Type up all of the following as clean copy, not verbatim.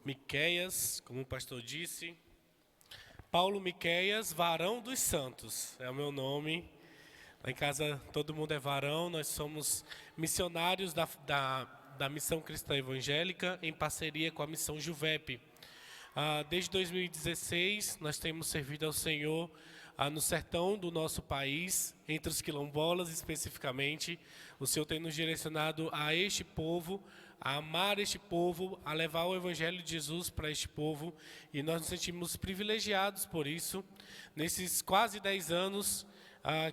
Miqueias, como o pastor disse. Paulo Miqueias, varão dos santos, é o meu nome. Lá em casa todo mundo é varão, nós somos missionários da Missão Cristã Evangélica em parceria com a Missão Juvep. Desde 2016 nós temos servido ao Senhor no sertão do nosso país, entre os quilombolas especificamente. O Senhor tem nos direcionado a este povo, a amar este povo, a levar o Evangelho de Jesus para este povo, e nós nos sentimos privilegiados por isso. Nesses quase 10 anos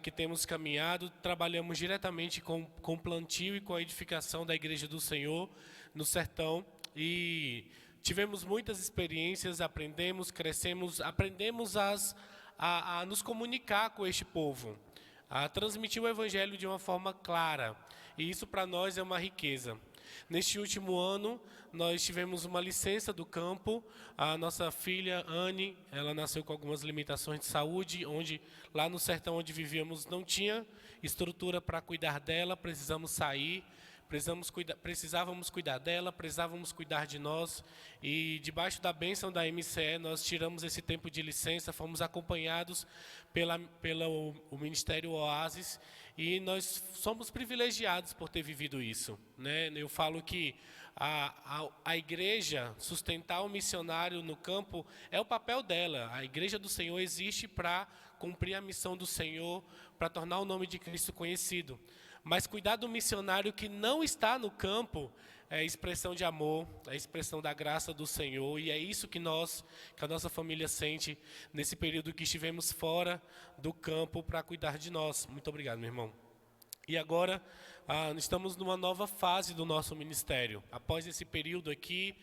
que temos caminhado, trabalhamos diretamente com o plantio e com a edificação da Igreja do Senhor no sertão, e tivemos muitas experiências, aprendemos, crescemos, aprendemos a nos comunicar com este povo, a transmitir o Evangelho de uma forma clara, e isso para nós é uma riqueza. Neste último ano, nós tivemos uma licença do campo. A nossa filha, Anne, ela nasceu com algumas limitações de saúde, onde lá no sertão onde vivíamos não tinha estrutura para cuidar dela, precisamos sair, precisávamos cuidar dela, precisávamos cuidar de nós, e debaixo da bênção da MCE, nós tiramos esse tempo de licença, fomos acompanhados pelo Ministério Oasis, e nós somos privilegiados por ter vivido isso, né? Eu falo que a igreja sustentar o missionário no campo é o papel dela. A Igreja do Senhor existe para cumprir a missão do Senhor, para tornar o nome de Cristo conhecido. Mas cuidar do missionário que não está no campo é expressão de amor, é expressão da graça do Senhor, e é isso que a nossa família sente nesse período que estivemos fora do campo para cuidar de nós. Muito obrigado, meu irmão. E agora estamos numa nova fase do nosso ministério. Após esse período aqui,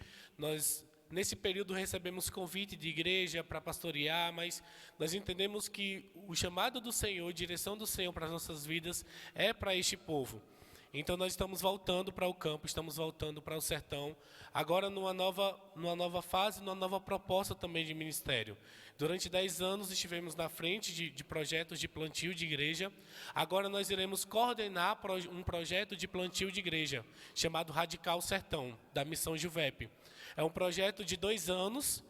nesse período recebemos convite de igreja para pastorear, mas nós entendemos que o chamado do Senhor, a direção do Senhor para as nossas vidas é para este povo. Então nós estamos voltando para o campo, estamos voltando para o sertão, agora numa nova fase, numa nova proposta também de ministério. Durante 10 anos estivemos na frente de projetos de plantio de igreja. Agora nós iremos coordenar um projeto de plantio de igreja, chamado Radical Sertão, da Missão Juvep. É um projeto de 2 anos.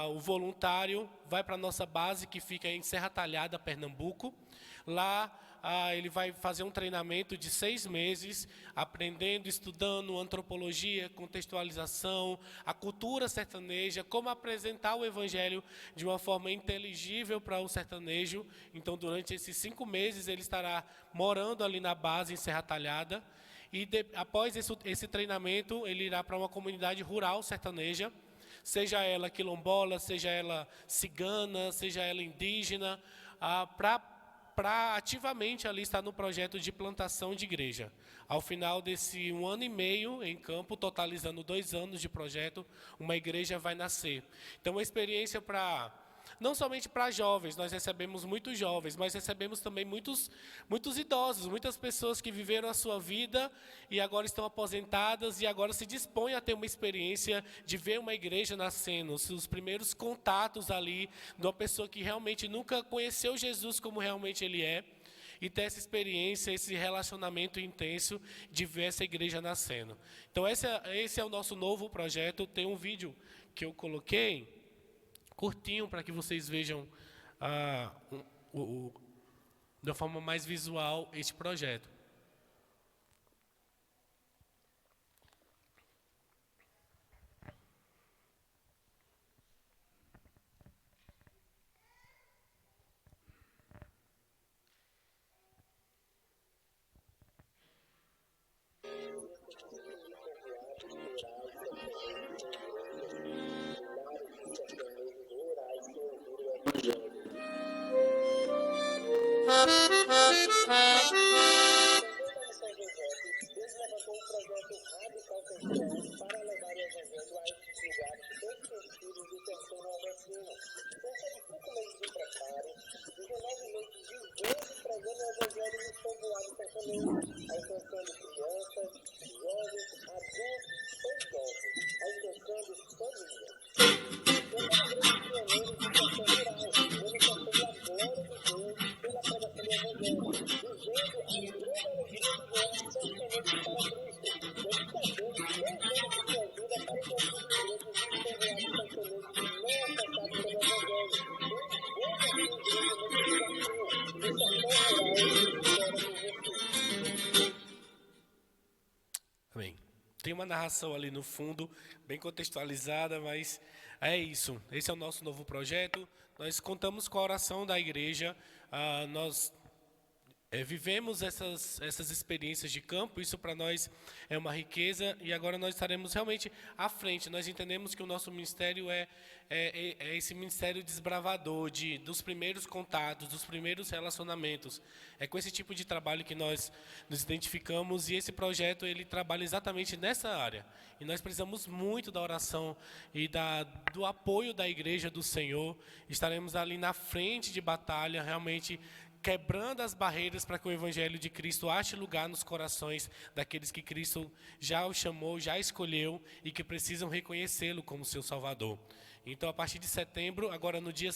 O voluntário vai para a nossa base, que fica em Serra Talhada, Pernambuco. Lá ele vai fazer um treinamento de 6 meses, aprendendo, estudando antropologia, contextualização, a cultura sertaneja, como apresentar o Evangelho de uma forma inteligível para o sertanejo. Então, durante esses 5 meses, ele estará morando ali na base, em Serra Talhada. E após esse treinamento, ele irá para uma comunidade rural sertaneja, seja ela quilombola, seja ela cigana, seja ela indígena, para ativamente ali estar no projeto de plantação de igreja. Ao final desse 1 ano e meio em campo, totalizando 2 anos de projeto, uma igreja vai nascer. Então, uma experiência não somente para jovens, nós recebemos muitos jovens, mas recebemos também muitos idosos, muitas pessoas que viveram a sua vida e agora estão aposentadas e agora se dispõem a ter uma experiência de ver uma igreja nascendo, os primeiros contatos ali de uma pessoa que realmente nunca conheceu Jesus como realmente ele é, e ter essa experiência, esse relacionamento intenso de ver essa igreja nascendo. Então esse é o nosso novo projeto. Tem um vídeo que eu coloquei, curtinho, para que vocês vejam de uma forma mais visual este projeto. narração ali no fundo, bem contextualizada, mas é isso. Esse é o nosso novo projeto. Nós contamos com a oração da igreja. Nós vivemos essas experiências de campo, isso para nós é uma riqueza, e agora nós estaremos realmente à frente. Nós entendemos que o nosso ministério é esse ministério desbravador, dos primeiros contatos, dos primeiros relacionamentos. É com esse tipo de trabalho que nós nos identificamos, e esse projeto ele trabalha exatamente nessa área. E nós precisamos muito da oração e do apoio da igreja do Senhor. Estaremos ali na frente de batalha, realmente quebrando as barreiras para que o Evangelho de Cristo ache lugar nos corações daqueles que Cristo já o chamou, já escolheu e que precisam reconhecê-lo como seu Salvador. Então, a partir de setembro, agora no dia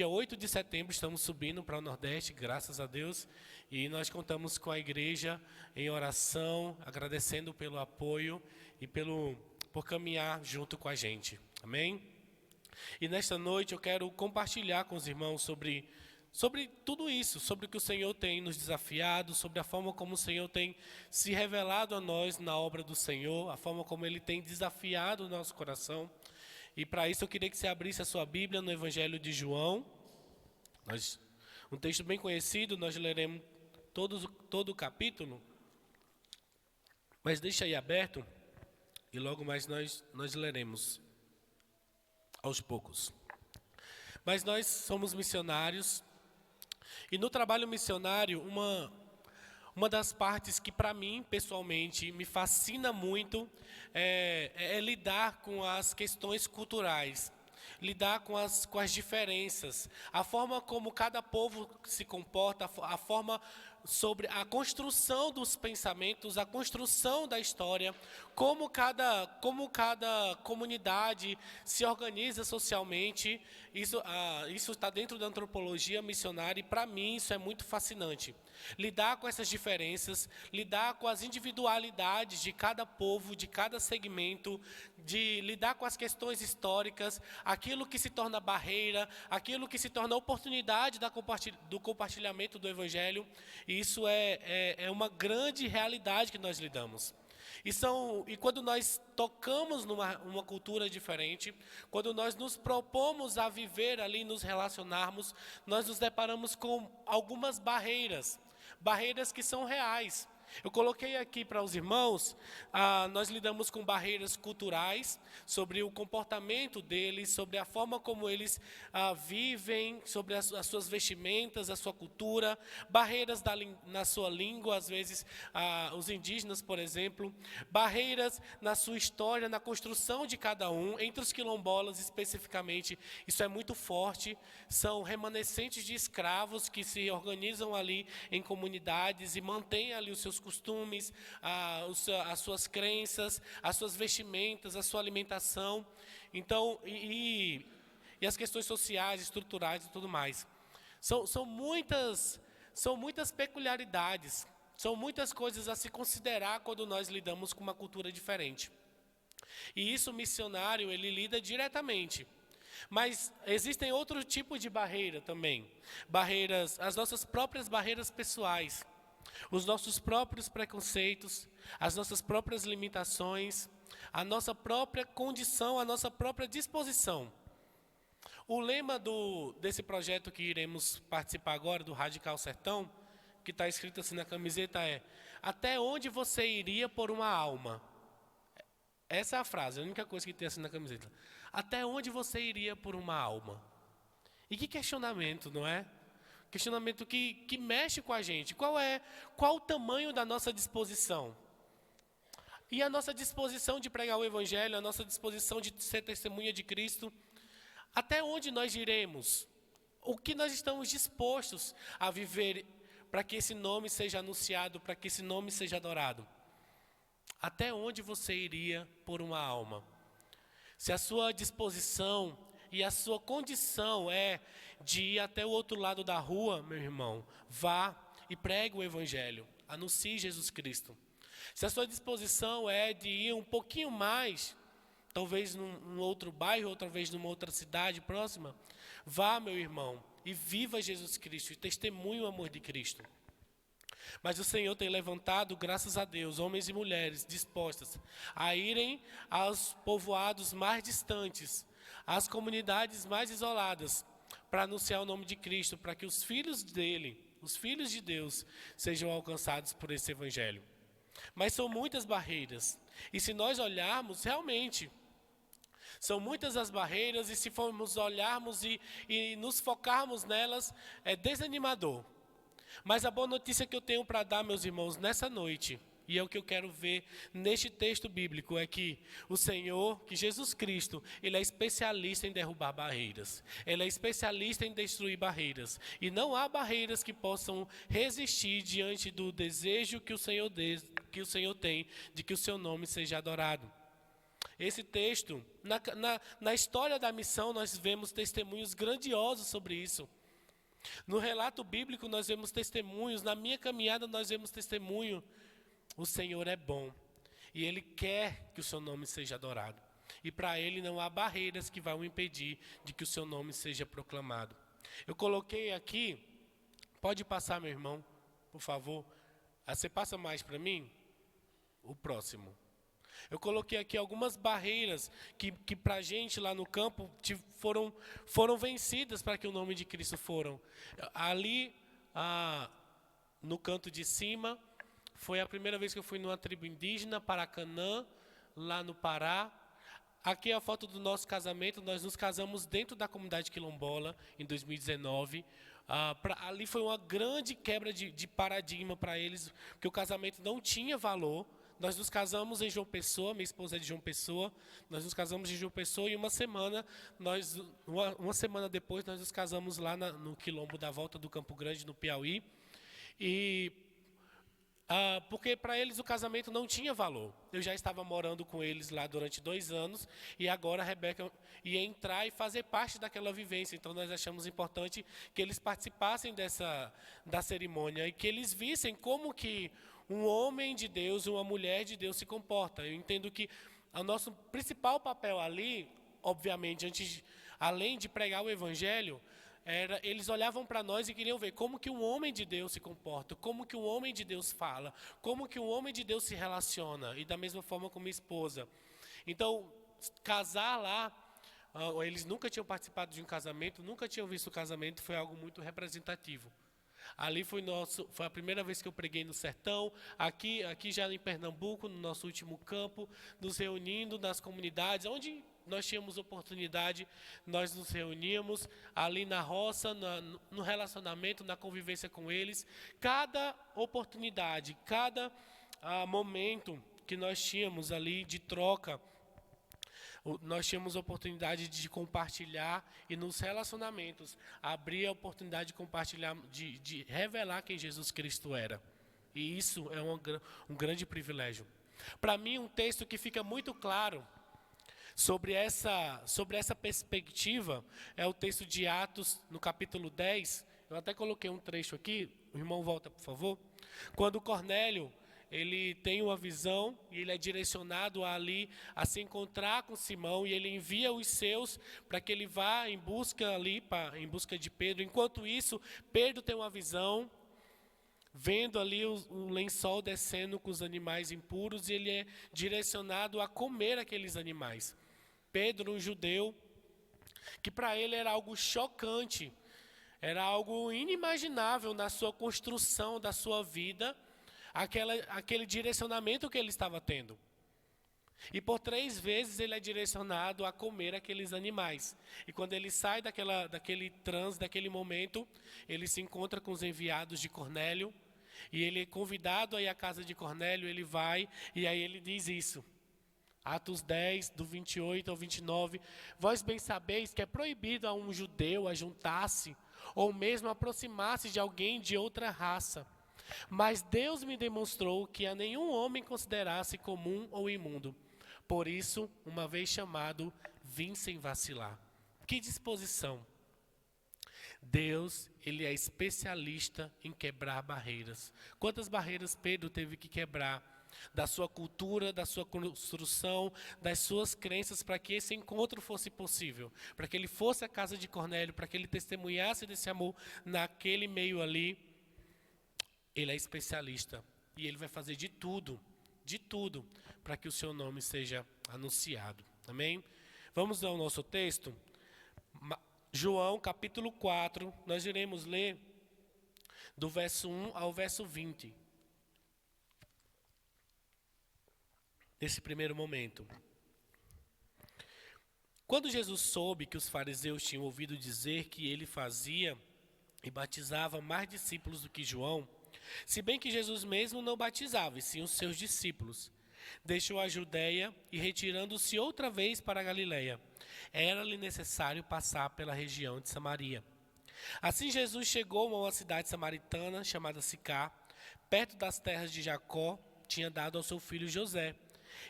8 de setembro, estamos subindo para o Nordeste, graças a Deus, e nós contamos com a igreja em oração, agradecendo pelo apoio e por caminhar junto com a gente. Amém? E nesta noite eu quero compartilhar com os irmãos sobre tudo isso, sobre o que o Senhor tem nos desafiado, sobre a forma como o Senhor tem se revelado a nós na obra do Senhor, a forma como Ele tem desafiado o nosso coração. E para isso eu queria que você abrisse a sua Bíblia no Evangelho de João. Um texto bem conhecido, nós leremos todo o capítulo, mas deixa aí aberto e logo mais nós leremos aos poucos. Mas nós somos missionários. E no trabalho missionário, uma das partes que para mim, pessoalmente, me fascina muito é lidar com as questões culturais, lidar com as diferenças, a forma como cada povo se comporta, a forma sobre a construção dos pensamentos, a construção da história, como cada comunidade se organiza socialmente. Isso está dentro da antropologia missionária e, para mim, isso é muito fascinante. Lidar com essas diferenças, lidar com as individualidades de cada povo, de cada segmento, de lidar com as questões históricas, aquilo que se torna barreira, aquilo que se torna oportunidade do compartilhamento do Evangelho. E isso é uma grande realidade que nós lidamos. E quando nós tocamos numa cultura diferente, quando nós nos propomos a viver ali, nos relacionarmos, nós nos deparamos com algumas barreiras que são reais. Eu coloquei aqui para os irmãos, nós lidamos com barreiras culturais, sobre o comportamento deles, sobre a forma como eles vivem, sobre as suas vestimentas, a sua cultura, barreiras na sua língua, às vezes os indígenas, por exemplo, barreiras na sua história, na construção de cada um, entre os quilombolas especificamente, isso é muito forte, são remanescentes de escravos que se organizam ali em comunidades e mantêm ali os seus costumes, as suas crenças, as suas vestimentas, a sua alimentação. Então, e as questões sociais, estruturais e tudo mais. São muitas peculiaridades, são muitas coisas a se considerar quando nós lidamos com uma cultura diferente. E isso o missionário, ele lida diretamente. Mas existem outro tipo de barreira também. As nossas próprias barreiras pessoais, os nossos próprios preconceitos, as nossas próprias limitações, a nossa própria condição, a nossa própria disposição. O lema desse projeto que iremos participar agora, do Radical Sertão, que está escrito assim na camiseta, é: até onde você iria por uma alma? Essa é a frase, a única coisa que tem assim na camiseta. Até onde você iria por uma alma? E que questionamento, não é? Questionamento que mexe com a gente. Qual o tamanho da nossa disposição? E a nossa disposição de pregar o Evangelho, a nossa disposição de ser testemunha de Cristo, até onde nós iremos? O que nós estamos dispostos a viver para que esse nome seja anunciado, para que esse nome seja adorado? Até onde você iria por uma alma? Se a sua disposição e a sua condição é de ir até o outro lado da rua, meu irmão, vá e pregue o Evangelho, anuncie Jesus Cristo. Se a sua disposição é de ir um pouquinho mais, talvez num outro bairro, outra vez numa outra cidade próxima, vá, meu irmão, e viva Jesus Cristo, e testemunhe o amor de Cristo. Mas o Senhor tem levantado, graças a Deus, homens e mulheres dispostas a irem aos povoados mais distantes, às comunidades mais isoladas, para anunciar o nome de Cristo, para que os filhos dele, os filhos de Deus, sejam alcançados por esse evangelho. Mas são muitas barreiras. E se nós olharmos, realmente, são muitas as barreiras, e se formos olharmos e nos focarmos nelas, é desanimador. Mas a boa notícia que eu tenho para dar, meus irmãos, nessa noite, e é o que eu quero ver neste texto bíblico, é que o Senhor, que Jesus Cristo, Ele é especialista em derrubar barreiras. Ele é especialista em destruir barreiras. E não há barreiras que possam resistir diante do desejo que o Senhor tem de que o seu nome seja adorado. Esse texto, na história da missão, nós vemos testemunhos grandiosos sobre isso. No relato bíblico nós vemos testemunhos, na minha caminhada nós vemos testemunho. O Senhor é bom e Ele quer que o seu nome seja adorado. E para Ele não há barreiras que vão impedir de que o seu nome seja proclamado. Eu coloquei aqui, pode passar, meu irmão, por favor. Você passa mais para mim? O próximo. Eu coloquei aqui algumas barreiras que para a gente lá no campo foram vencidas para que o nome de Cristo foram. Ali, no canto de cima, foi a primeira vez que eu fui numa tribo indígena, Paracanã, lá no Pará. Aqui é a foto do nosso casamento. Nós nos casamos dentro da comunidade quilombola em 2019. Ali foi uma grande quebra de paradigma para eles, porque o casamento não tinha valor. Nós nos casamos em João Pessoa, minha esposa é de João Pessoa, nós nos casamos em João Pessoa e uma semana depois nós nos casamos lá no quilombo da Volta do Campo Grande, no Piauí. Porque para eles o casamento não tinha valor. Eu já estava morando com eles lá durante 2 anos e agora a Rebeca ia entrar e fazer parte daquela vivência. Então nós achamos importante que eles participassem da cerimônia e que eles vissem como que um homem de Deus, uma mulher de Deus se comporta. Eu entendo que o nosso principal papel ali, obviamente, além de pregar o evangelho, eles olhavam para nós e queriam ver como que um homem de Deus se comporta, como que um homem de Deus fala, como que um homem de Deus se relaciona, e da mesma forma com minha esposa. Então, casar lá, eles nunca tinham participado de um casamento, nunca tinham visto o casamento, foi algo muito representativo. Ali foi a primeira vez que eu preguei no sertão, aqui já em Pernambuco, no nosso último campo, nos reunindo nas comunidades, onde nós tínhamos oportunidade, nós nos reuníamos ali na roça, no relacionamento, na convivência com eles. Cada oportunidade, cada momento que nós tínhamos ali de troca, nós tínhamos a oportunidade de compartilhar e nos relacionamentos abrir a oportunidade de compartilhar, de revelar quem Jesus Cristo era. E isso é um grande privilégio. Para mim, um texto que fica muito claro sobre essa perspectiva é o texto de Atos, no capítulo 10. Eu até coloquei um trecho aqui. O irmão volta, por favor. Quando Cornélio, ele tem uma visão e ele é direcionado ali a se encontrar com Simão, e ele envia os seus para que ele vá em busca de Pedro. Enquanto isso, Pedro tem uma visão, vendo ali um lençol descendo com os animais impuros, e ele é direcionado a comer aqueles animais. Pedro, um judeu, que para ele era algo chocante, era algo inimaginável na sua construção da sua vida, aquele direcionamento que ele estava tendo. E por 3 vezes ele é direcionado a comer aqueles animais. E quando ele sai daquele transe, daquele momento, ele se encontra com os enviados de Cornélio. E ele é convidado a ir à casa de Cornélio, ele vai, e aí ele diz isso. Atos 10, do 28 ao 29. Vós bem sabeis que é proibido a um judeu ajuntar-se, ou mesmo aproximar-se de alguém de outra raça. Mas Deus me demonstrou que a nenhum homem considerasse comum ou imundo. Por isso, uma vez chamado, vim sem vacilar. Que disposição! Deus, Ele é especialista em quebrar barreiras. Quantas barreiras Pedro teve que quebrar? Da sua cultura, da sua construção, das suas crenças, para que esse encontro fosse possível. Para que ele fosse à casa de Cornélio, para que ele testemunhasse desse amor naquele meio ali. Ele é especialista e ele vai fazer de tudo, para que o seu nome seja anunciado. Amém? Vamos ao nosso texto? João capítulo 4, nós iremos ler do verso 1 ao verso 20. Nesse primeiro momento. Quando Jesus soube que os fariseus tinham ouvido dizer que ele fazia e batizava mais discípulos do que João, se bem que Jesus mesmo não batizava, e sim os seus discípulos, deixou a Judéia e, retirando-se outra vez para a Galiléia, era-lhe necessário passar pela região de Samaria. Assim Jesus chegou a uma cidade samaritana chamada Sicá, perto das terras de Jacó, tinha dado ao seu filho José,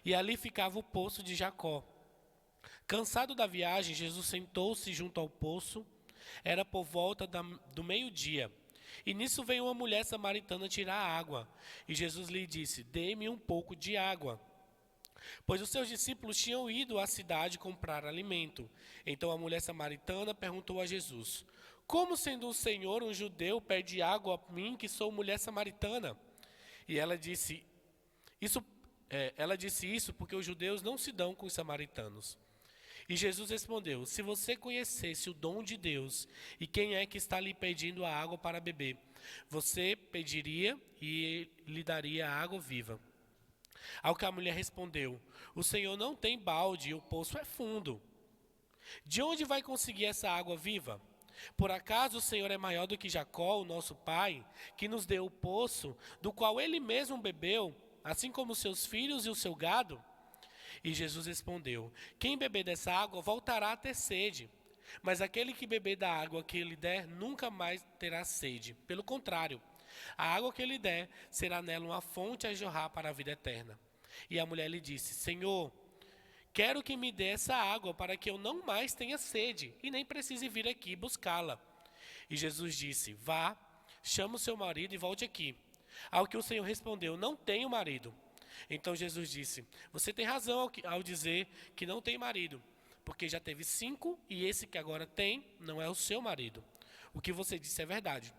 e ali ficava o poço de Jacó. Cansado da viagem, Jesus sentou-se junto ao poço. Era por volta do meio-dia. E nisso veio uma mulher samaritana tirar água. E Jesus lhe disse: dê-me um pouco de água. Pois os seus discípulos tinham ido à cidade comprar alimento. Então a mulher samaritana perguntou a Jesus: como, sendo o Senhor um judeu, pede água a mim, que sou mulher samaritana? E ela disse isso porque os judeus não se dão com os samaritanos. E Jesus respondeu: se você conhecesse o dom de Deus e quem é que está lhe pedindo a água para beber, você pediria e lhe daria a água viva. Ao que a mulher respondeu: o Senhor não tem balde e o poço é fundo. De onde vai conseguir essa água viva? Por acaso o Senhor é maior do que Jacó, o nosso pai, que nos deu o poço, do qual ele mesmo bebeu, assim como seus filhos e o seu gado? E Jesus respondeu: quem beber dessa água voltará a ter sede, mas aquele que beber da água que ele der nunca mais terá sede. Pelo contrário, a água que ele der será nela uma fonte a jorrar para a vida eterna. E a mulher lhe disse: Senhor, quero que me dê essa água para que eu não mais tenha sede e nem precise vir aqui buscá-la. E Jesus disse: vá, chama o seu marido e volte aqui. Ao que o Senhor respondeu: não tenho marido. Então Jesus disse: você tem razão ao dizer que não tem marido, porque já teve 5 e esse que agora tem não é o seu marido. O que você disse é verdade.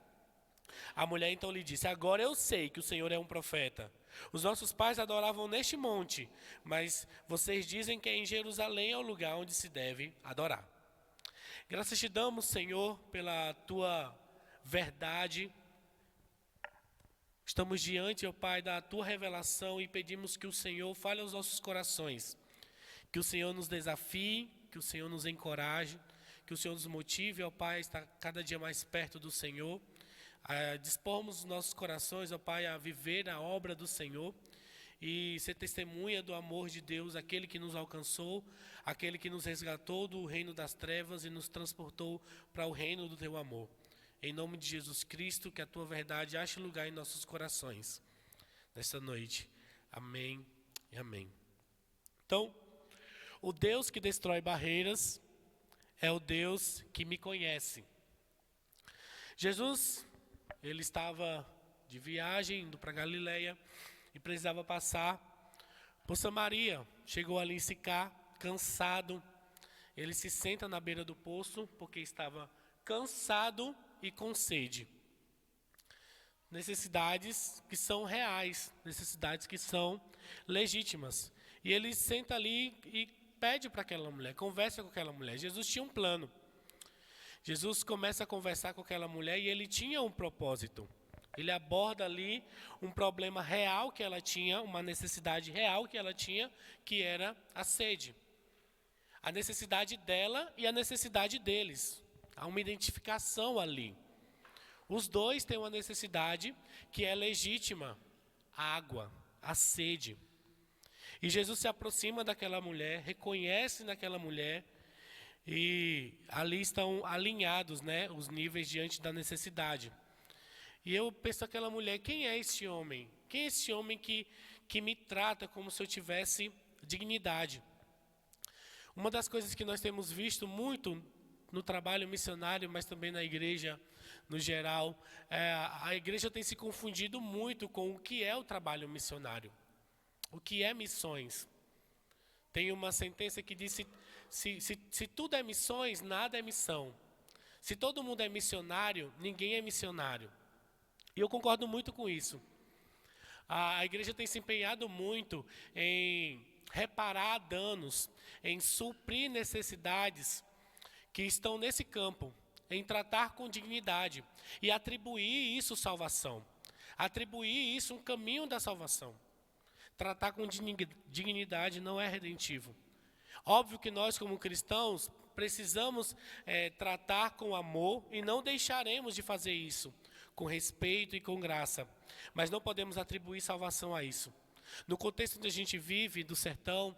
A mulher então lhe disse: agora eu sei que o Senhor é um profeta. Os nossos pais adoravam neste monte, mas vocês dizem que em Jerusalém é o lugar onde se deve adorar. Graças te damos, Senhor, pela tua verdade. Estamos diante, ó Pai, da tua revelação e pedimos que o Senhor fale aos nossos corações, que o Senhor nos desafie, que o Senhor nos encoraje, que o Senhor nos motive, ó Pai, a estar cada dia mais perto do Senhor, a dispormos os nossos corações, ó Pai, a viver a obra do Senhor e ser testemunha do amor de Deus, aquele que nos alcançou, aquele que nos resgatou do reino das trevas e nos transportou para o reino do teu amor. Em nome de Jesus Cristo, que a tua verdade ache lugar em nossos corações nesta noite. Amém e amém. Então, o Deus que destrói barreiras é o Deus que me conhece. Jesus, ele estava de viagem, indo para Galiléia, e precisava passar por Samaria. Chegou ali em Sicá, cansado. Ele se senta na beira do poço, porque estava cansado e com sede. Necessidades que são reais, necessidades que são legítimas. E ele senta ali e pede para aquela mulher, conversa com aquela mulher. Jesus tinha um plano. Jesus começa a conversar com aquela mulher e ele tinha um propósito. Ele aborda ali um problema real que ela tinha, uma necessidade real que ela tinha, que era a sede. A necessidade dela e a necessidade deles. Há uma identificação ali. Os dois têm uma necessidade que é legítima, a água, a sede. E Jesus se aproxima daquela mulher, reconhece naquela mulher, e ali estão alinhados, né, os níveis diante da necessidade. E eu penso naquela mulher: quem é esse homem? Quem é esse homem que me trata como se eu tivesse dignidade? Uma das coisas que nós temos visto muito no trabalho missionário, mas também na igreja no geral, a igreja tem se confundido muito com o que é o trabalho missionário. O que é missões? Tem uma sentença que diz: se tudo é missões, nada é missão. Se todo mundo é missionário, ninguém é missionário. E eu concordo muito com isso. A igreja tem se empenhado muito em reparar danos, em suprir necessidades que estão nesse campo, em tratar com dignidade e atribuir isso salvação. Atribuir isso um caminho da salvação. Tratar com dignidade não é redentivo. Óbvio que nós, como cristãos, precisamos tratar com amor e não deixaremos de fazer isso, com respeito e com graça. Mas não podemos atribuir salvação a isso. No contexto onde a gente vive, do sertão,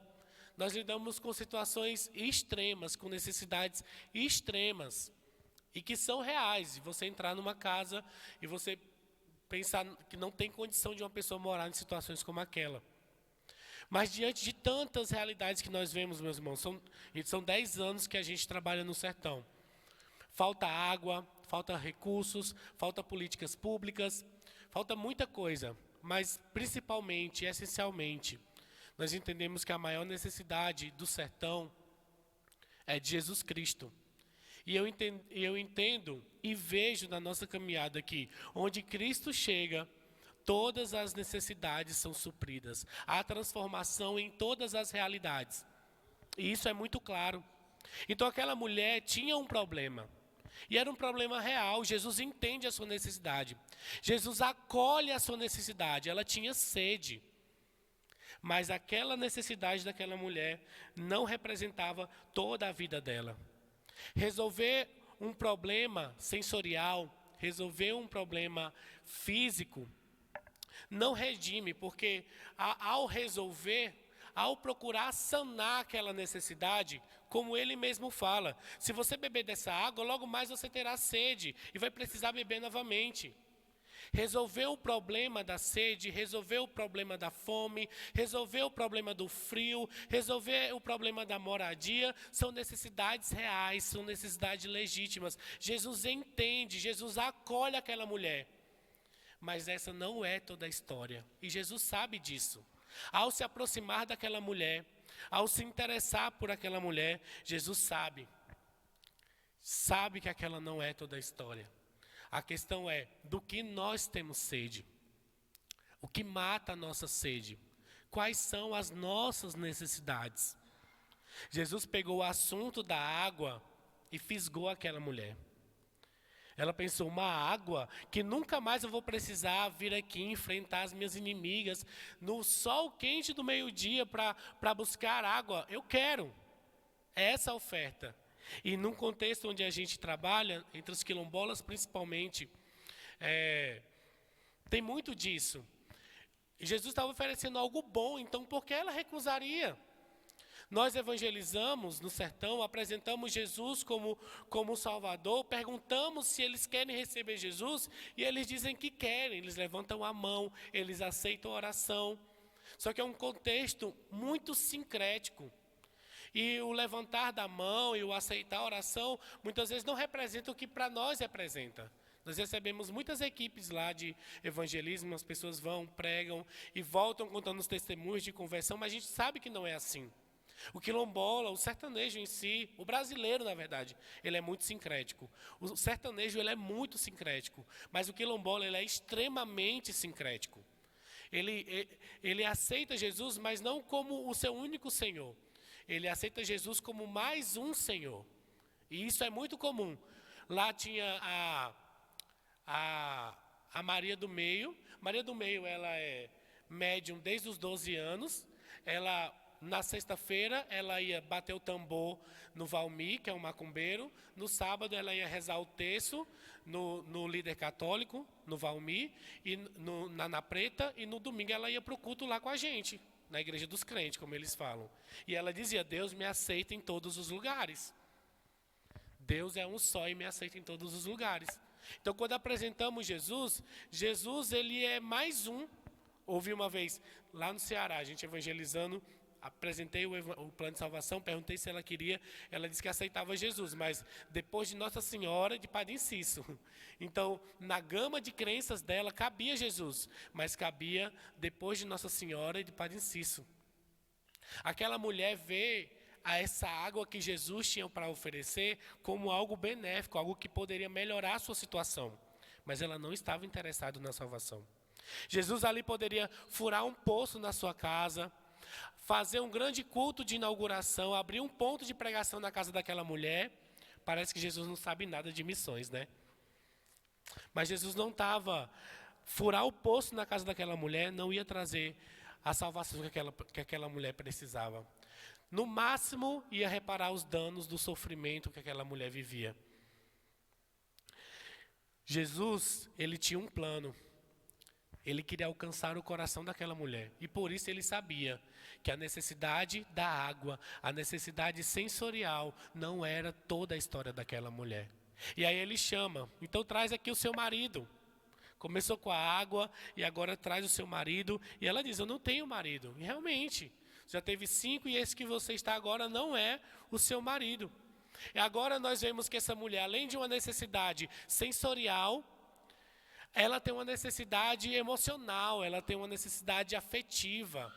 nós lidamos com situações extremas, com necessidades extremas e que são reais. Você entrar numa casa e você pensar que não tem condição de uma pessoa morar em situações como aquela. Mas diante de tantas realidades que nós vemos, meus irmãos, são 10 anos que a gente trabalha no sertão. Falta água, falta recursos, falta políticas públicas, falta muita coisa. Mas principalmente, essencialmente, nós entendemos que a maior necessidade do sertão é de Jesus Cristo. E eu entendo e vejo na nossa caminhada aqui, onde Cristo chega, todas as necessidades são supridas. Há transformação em todas as realidades. E isso é muito claro. Então aquela mulher tinha um problema. E era um problema real. Jesus entende a sua necessidade. Jesus acolhe a sua necessidade. Ela tinha sede. Mas aquela necessidade daquela mulher não representava toda a vida dela. Resolver um problema sensorial, resolver um problema físico, não redime, porque ao resolver, ao procurar sanar aquela necessidade, como ele mesmo fala, se você beber dessa água, logo mais você terá sede e vai precisar beber novamente. Resolver o problema da sede, resolver o problema da fome, resolver o problema do frio, resolver o problema da moradia, são necessidades reais, são necessidades legítimas. Jesus entende, Jesus acolhe aquela mulher. Mas essa não é toda a história. E Jesus sabe disso. Ao se aproximar daquela mulher, ao se interessar por aquela mulher, Jesus sabe que aquela não é toda a história. A questão é, do que nós temos sede? O que mata a nossa sede? Quais são as nossas necessidades? Jesus pegou o assunto da água e fisgou aquela mulher. Ela pensou, uma água que nunca mais eu vou precisar vir aqui enfrentar as minhas inimigas no sol quente do meio-dia para buscar água. Eu quero. É essa a oferta. E num contexto onde a gente trabalha, entre os quilombolas principalmente, tem muito disso. E Jesus estava oferecendo algo bom, então por que ela recusaria? Nós evangelizamos no sertão, apresentamos Jesus como Salvador, perguntamos se eles querem receber Jesus e eles dizem que querem, eles levantam a mão, eles aceitam a oração. Só que é um contexto muito sincrético. E o levantar da mão e o aceitar a oração, muitas vezes não representa o que para nós representa. Nós recebemos muitas equipes lá de evangelismo, as pessoas vão, pregam e voltam contando os testemunhos de conversão, mas a gente sabe que não é assim. O quilombola, o sertanejo em si, o brasileiro, na verdade, ele é muito sincrético. O sertanejo, ele é muito sincrético, mas o quilombola, ele é extremamente sincrético. Ele aceita Jesus, mas não como o seu único Senhor. Ele aceita Jesus como mais um Senhor. E isso é muito comum. Lá tinha a Maria do Meio. Maria do Meio, ela é médium desde os 12 anos. Ela, na sexta-feira, ela ia bater o tambor no Valmir, que é um macumbeiro. No sábado, ela ia rezar o terço no líder católico, no Valmir, e na Preta. E no domingo, ela ia para o culto lá com a gente. Na igreja dos crentes, como eles falam. E ela dizia, Deus me aceita em todos os lugares. Deus é um só e me aceita em todos os lugares. Então, quando apresentamos Jesus, Jesus, ele é mais um. Ouvi uma vez, lá no Ceará, a gente evangelizando, apresentei o plano de salvação, perguntei se ela queria, ela disse que aceitava Jesus, mas depois de Nossa Senhora de Padre Inciso. Então, na gama de crenças dela, cabia Jesus, mas cabia depois de Nossa Senhora e de Padre Inciso. Aquela mulher vê a essa água que Jesus tinha para oferecer como algo benéfico, algo que poderia melhorar a sua situação. mas ela não estava interessada na salvação. Jesus ali poderia furar um poço na sua casa, fazer um grande culto de inauguração, abrir um ponto de pregação na casa daquela mulher. Parece que Jesus não sabe nada de missões, né? Mas Jesus não estava... Furar o poço na casa daquela mulher não ia trazer a salvação que aquela mulher precisava. No máximo, ia reparar os danos do sofrimento que aquela mulher vivia. Jesus, ele tinha um plano. Ele queria alcançar o coração daquela mulher. E por isso ele sabia que a necessidade da água, a necessidade sensorial, não era toda a história daquela mulher. E aí ele chama, então traz aqui o seu marido. Começou com a água e agora traz o seu marido. E ela diz, eu não tenho marido. E realmente, já teve 5 e esse que você está agora não é o seu marido. E agora nós vemos que essa mulher, além de uma necessidade sensorial, ela tem uma necessidade emocional, ela tem uma necessidade afetiva.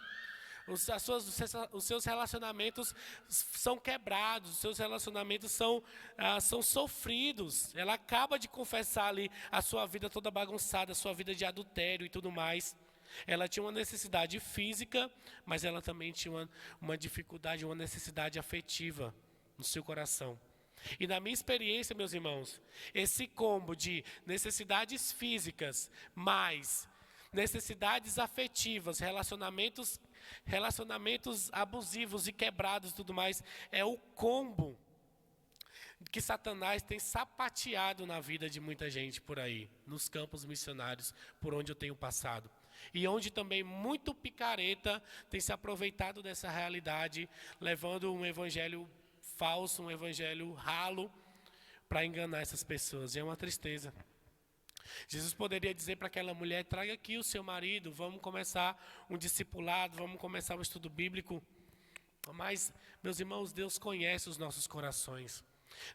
Os seus relacionamentos são quebrados, os seus relacionamentos são sofridos. Ela acaba de confessar ali a sua vida toda bagunçada, a sua vida de adultério e tudo mais. Ela tinha uma necessidade física, mas ela também tinha uma dificuldade, uma necessidade afetiva no seu coração. E na minha experiência, meus irmãos, esse combo de necessidades físicas mais necessidades afetivas, relacionamentos abusivos e quebrados e tudo mais, é o combo que Satanás tem sapateado na vida de muita gente por aí, nos campos missionários, por onde eu tenho passado. E onde também muito picareta tem se aproveitado dessa realidade, levando um evangelho falso, um evangelho ralo, para enganar essas pessoas. E é uma tristeza. Jesus poderia dizer para aquela mulher, traga aqui o seu marido, vamos começar um discipulado, vamos começar um estudo bíblico. Mas, meus irmãos, Deus conhece os nossos corações.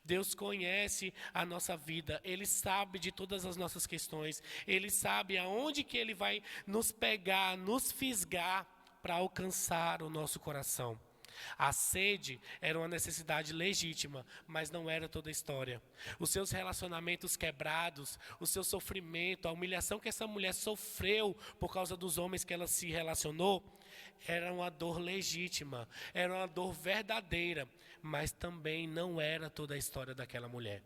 Deus conhece a nossa vida, Ele sabe de todas as nossas questões, Ele sabe aonde que Ele vai nos pegar, nos fisgar para alcançar o nosso coração. A sede era uma necessidade legítima, mas não era toda a história. Os seus relacionamentos quebrados, o seu sofrimento, a humilhação que essa mulher sofreu por causa dos homens que ela se relacionou, era uma dor legítima, era uma dor verdadeira, mas também não era toda a história daquela mulher.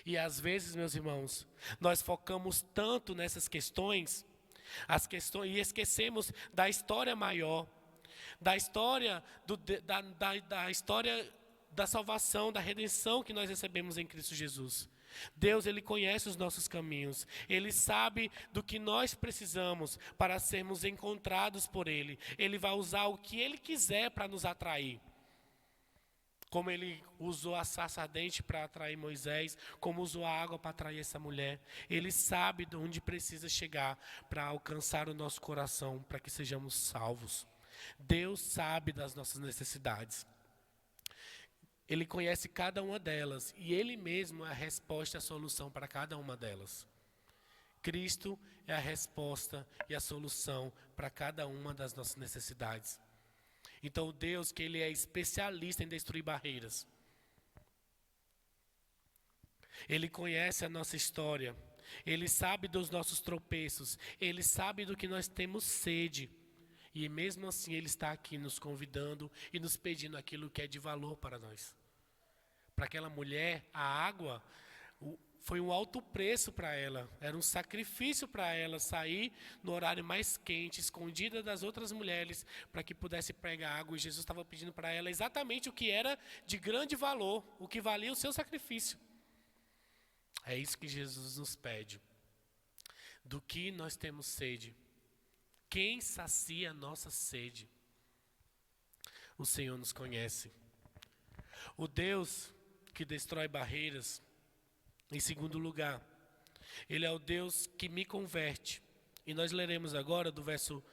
E às vezes, meus irmãos, nós focamos tanto nessas questões, e esquecemos da história maior, da história da história da salvação, da redenção que nós recebemos em Cristo Jesus. Deus, Ele conhece os nossos caminhos. Ele sabe do que nós precisamos para sermos encontrados por Ele. Ele vai usar o que Ele quiser para nos atrair. Como Ele usou a sarça ardente para atrair Moisés, como usou a água para atrair essa mulher. Ele sabe de onde precisa chegar para alcançar o nosso coração, para que sejamos salvos. Deus sabe das nossas necessidades. Ele conhece cada uma delas e Ele mesmo é a resposta e a solução para cada uma delas. Cristo é a resposta e a solução para cada uma das nossas necessidades. Então, Deus, que Ele é especialista em destruir barreiras. Ele conhece a nossa história. Ele sabe dos nossos tropeços. Ele sabe do que nós temos sede. E mesmo assim Ele está aqui nos convidando e nos pedindo aquilo que é de valor para nós. Para aquela mulher, a água foi um alto preço para ela. Era um sacrifício para ela sair no horário mais quente, escondida das outras mulheres, para que pudesse pegar água. E Jesus estava pedindo para ela exatamente o que era de grande valor, o que valia o seu sacrifício. É isso que Jesus nos pede. Do que nós temos sede? Quem sacia a nossa sede? O Senhor nos conhece. O Deus que destrói barreiras, em segundo lugar, Ele é o Deus que me converte. E nós leremos agora do verso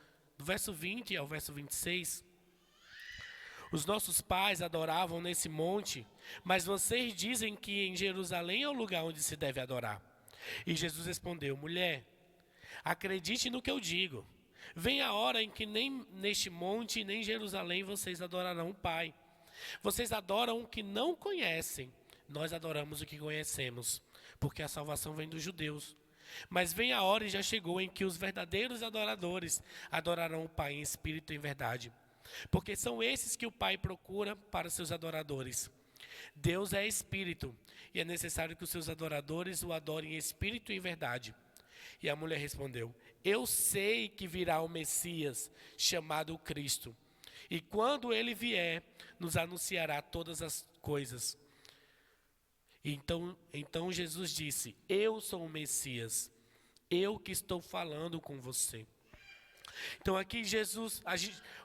20 ao verso 26. Os nossos pais adoravam nesse monte, mas vocês dizem que em Jerusalém é o lugar onde se deve adorar. E Jesus respondeu, mulher, acredite no que eu digo. Vem a hora em que nem neste monte, nem em Jerusalém vocês adorarão o Pai. Vocês adoram o que não conhecem. Nós adoramos o que conhecemos, porque a salvação vem dos judeus. Mas vem a hora e já chegou em que os verdadeiros adoradores adorarão o Pai em espírito e em verdade. Porque são esses que o Pai procura para seus adoradores. Deus é espírito, e é necessário que os seus adoradores o adorem em espírito e em verdade. E a mulher respondeu: eu sei que virá o Messias, chamado Cristo. E quando ele vier, nos anunciará todas as coisas. Então Jesus disse: eu sou o Messias, eu que estou falando com você. Então aqui Jesus,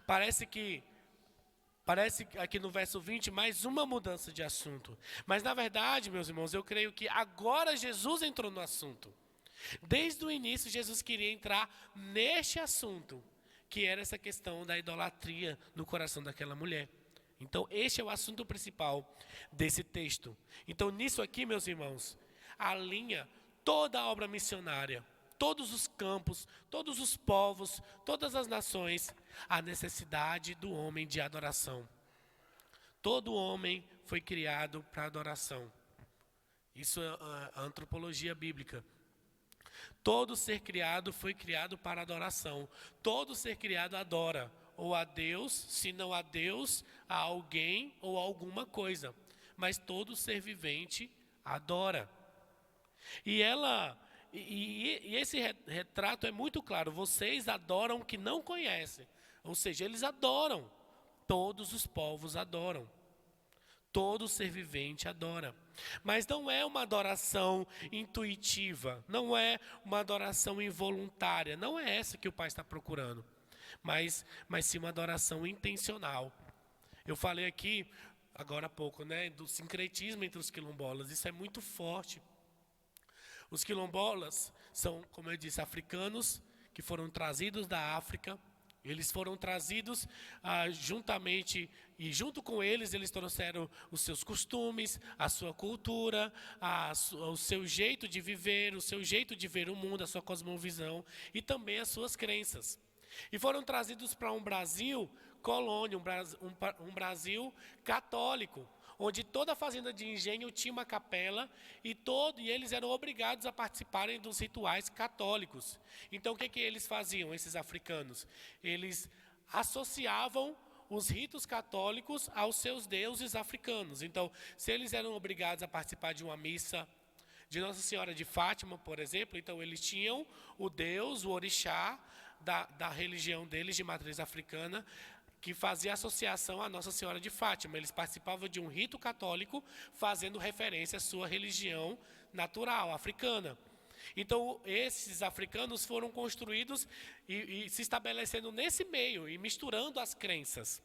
parece aqui no verso 20 mais uma mudança de assunto. Mas na verdade, meus irmãos, eu creio que agora Jesus entrou no assunto. Desde o início Jesus queria entrar neste assunto, que era essa questão da idolatria no coração daquela mulher. Então este é o assunto principal desse texto. Então nisso aqui, meus irmãos, alinha toda a obra missionária, todos os campos, todos os povos, todas as nações, a necessidade do homem de adoração. Todo homem foi criado para adoração. Isso é a antropologia bíblica. Todo ser criado foi criado para adoração. Todo ser criado adora, ou a Deus, se não a Deus, a alguém ou a alguma coisa. Mas todo ser vivente adora. E esse retrato é muito claro. Vocês adoram o que não conhecem. Ou seja, eles adoram. Todos os povos adoram. Todo ser vivente adora. Mas não é uma adoração intuitiva. Não é uma adoração involuntária. Não é essa que o Pai está procurando. Mas sim uma adoração intencional. Eu falei aqui, agora há pouco, do sincretismo entre os quilombolas. Isso é muito forte. Os quilombolas são, como eu disse, africanos que foram trazidos da África. Eles foram trazidos juntamente, e junto com eles trouxeram os seus costumes, a sua cultura, o seu jeito de viver, o seu jeito de ver o mundo, a sua cosmovisão e também as suas crenças. E foram trazidos para um Brasil colônia, um Brasil católico, onde toda fazenda de engenho tinha uma capela e eles eram obrigados a participarem dos rituais católicos. Então o que eles faziam, esses africanos? Eles associavam os ritos católicos aos seus deuses africanos. Então, se eles eram obrigados a participar de uma missa de Nossa Senhora de Fátima, por exemplo, então eles tinham o deus, o orixá da religião deles, de matriz africana, que fazia associação à Nossa Senhora de Fátima. Eles participavam de um rito católico, fazendo referência à sua religião natural, africana. Então, esses africanos foram construídos e se estabelecendo nesse meio e misturando as crenças.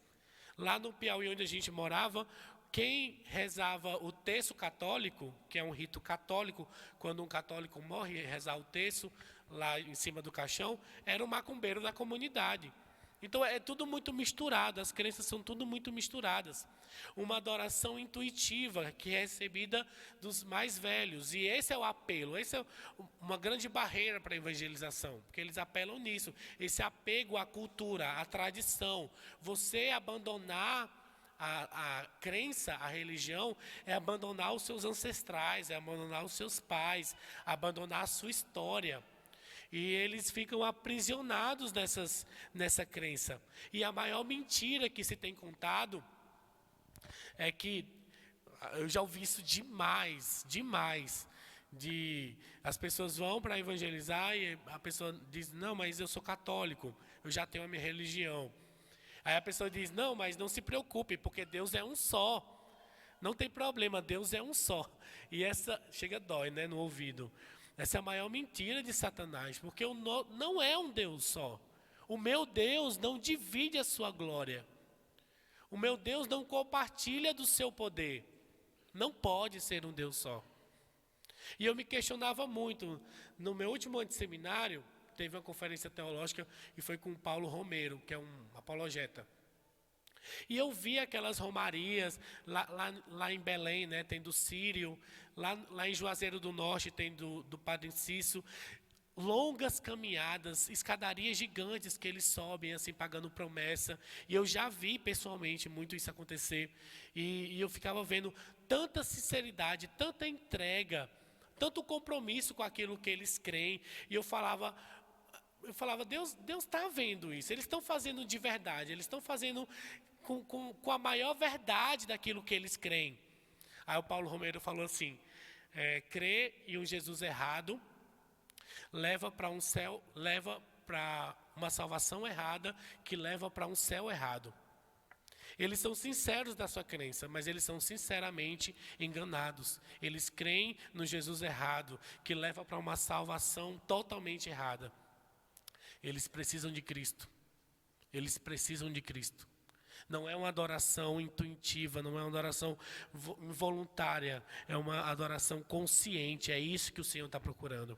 Lá no Piauí, onde a gente morava, quem rezava o terço católico, que é um rito católico, quando um católico morre, rezar o terço lá em cima do caixão, era o macumbeiro da comunidade. Então é tudo muito misturado, as crenças são tudo muito misturadas. Uma adoração intuitiva que é recebida dos mais velhos. E esse é o apelo, essa é uma grande barreira para a evangelização, porque eles apelam nisso, esse apego à cultura, à tradição. Você abandonar a crença, a religião, é abandonar os seus ancestrais, é abandonar os seus pais, abandonar a sua história. E eles ficam aprisionados nessa crença. E a maior mentira que se tem contado é que, eu já ouvi isso demais, as pessoas vão para evangelizar e a pessoa diz: não, mas eu sou católico, eu já tenho a minha religião. Aí a pessoa diz: não, mas não se preocupe, porque Deus é um só. Não tem problema, Deus é um só. E essa, dói, no ouvido. Essa é a maior mentira de Satanás, porque não é um Deus só. O meu Deus não divide a sua glória. O meu Deus não compartilha do seu poder. Não pode ser um Deus só. E eu me questionava muito. No meu último ano de seminário, teve uma conferência teológica e foi com o Paulo Romero, que é um apologeta. E eu vi aquelas romarias, lá em Belém, tem do Sírio, lá em Juazeiro do Norte tem do Padre Cício, longas caminhadas, escadarias gigantes que eles sobem, assim, pagando promessa. E eu já vi pessoalmente muito isso acontecer. E eu ficava vendo tanta sinceridade, tanta entrega, tanto compromisso com aquilo que eles creem. E eu falava, Deus está vendo isso. Eles estão fazendo de verdade. Eles estão fazendo com a maior verdade daquilo que eles creem. Aí o Paulo Romero falou assim, crer em um Jesus errado leva para uma salvação errada que leva para um céu errado. Eles são sinceros da sua crença, mas eles são sinceramente enganados. Eles creem no Jesus errado, que leva para uma salvação totalmente errada. Eles precisam de Cristo. Eles precisam de Cristo. Não é uma adoração intuitiva, não é uma adoração involuntária, é uma adoração consciente. É isso que o Senhor está procurando.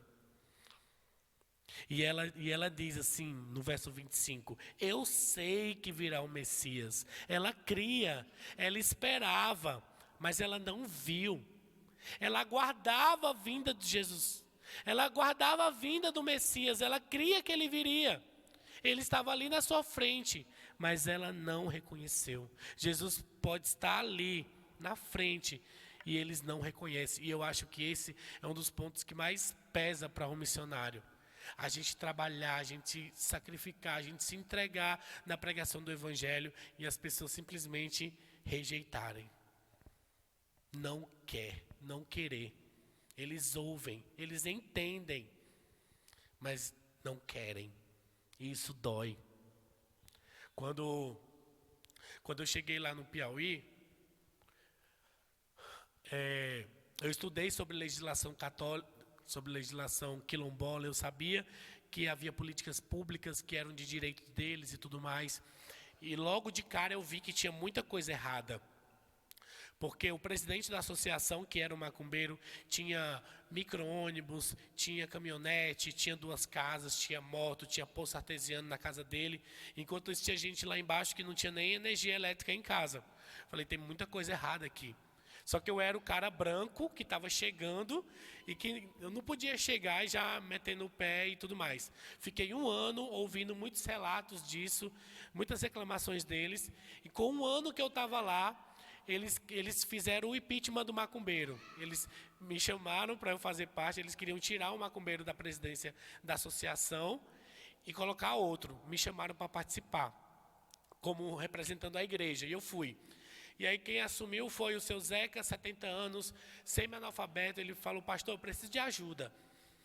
E ela diz assim, no verso 25, eu sei que virá o Messias. Ela cria, ela esperava, mas ela não viu. Ela aguardava a vinda de Jesus. Ela aguardava a vinda do Messias, ela cria que ele viria. Ele estava ali na sua frente, mas ela não reconheceu. Jesus pode estar ali, na frente, e eles não reconhecem. E eu acho que esse é um dos pontos que mais pesa para um missionário. A gente trabalhar, a gente sacrificar, a gente se entregar na pregação do Evangelho e as pessoas simplesmente rejeitarem. Não querer. Eles ouvem, eles entendem, mas não querem. E isso dói. Quando eu cheguei lá no Piauí, eu estudei sobre legislação católica, sobre legislação quilombola. Eu sabia que havia políticas públicas que eram de direito deles e tudo mais. E logo de cara eu vi que tinha muita coisa errada. Porque o presidente da associação, que era um macumbeiro, tinha micro-ônibus, tinha caminhonete, tinha 2 casas, tinha moto, tinha poço artesiano na casa dele. Enquanto isso, tinha gente lá embaixo que não tinha nem energia elétrica em casa. Falei, tem muita coisa errada aqui. Só que eu era o cara branco que estava chegando e que eu não podia chegar e já metendo o pé e tudo mais. Fiquei 1 ano ouvindo muitos relatos disso, muitas reclamações deles. E com 1 ano que eu estava lá, eles fizeram o impeachment do macumbeiro. Eles me chamaram para eu fazer parte, eles queriam tirar o macumbeiro da presidência da associação e colocar outro. Me chamaram para participar, como representando a igreja, e eu fui. E aí quem assumiu foi o seu Zeca, 70 anos, semi-analfabeto. Ele falou, pastor, eu preciso de ajuda.